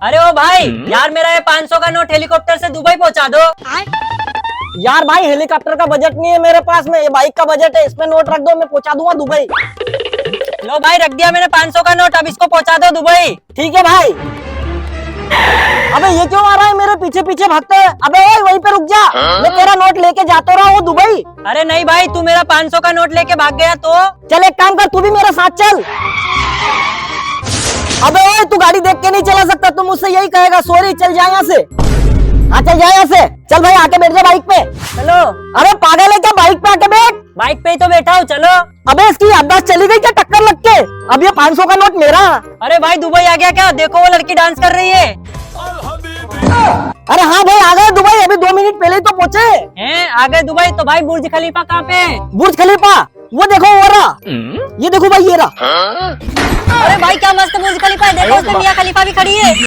अरे ओ भाई यार, मेरा ये 500 का नोट हेलीकॉप्टर से दुबई पहुंचा दो। यार भाई हेलीकॉप्टर का बजट नहीं है मेरे पास में, ये बाइक का बजट है, इसमें नोट रख दो, मैं पहुंचा दूंगा दुबई। लो भाई, रख दिया मैंने 500 का नोट, अब इसको पहुंचा दो दुबई। ठीक है भाई। अबे ये क्यों आ रहा है मेरे पीछे पीछे भागते है? अबे ओए वहीं पे रुक जा, मैं तेरा नोट लेके जाता रहा हूँ दुबई। अरे नहीं भाई, तू मेरा 500 का नोट लेके भाग गया तो? चल एक काम कर, तू भी मेरे साथ चल। अबे ओए तू गाड़ी देख के नहीं चला सकता, तू मुझसे यही कहेगा सॉरी, चल जा यहाँ से। हाँ चल जा यहाँ से, चल भाई आके बैठ जा बाइक पे। चलो। अरे पागल है क्या, बाइक पे आके बैठ। बाइक पे ही तो बैठा हूँ, चलो। अबे इसकी याददाश्त चली गई क्या टक्कर लग के? अब ये 500 का नोट मेरा। अरे भाई दुबई आ गया क्या? देखो वो लड़की डांस कर रही है। अरे हाँ भाई आ गए दुबई, अभी 2 मिनट पहले ही तो पहुंचे हैं? आ गए दुबई? तो भाई बुर्ज खलीफा कहाँ पे है? बुर्ज खलीफा, वो देखो वो रहा, ये देखो भाई ये रहा। अरे भाई क्या मस्त बुर्ज खलीफा है, देखो उसमें मियां खलीफा भी खड़ी है।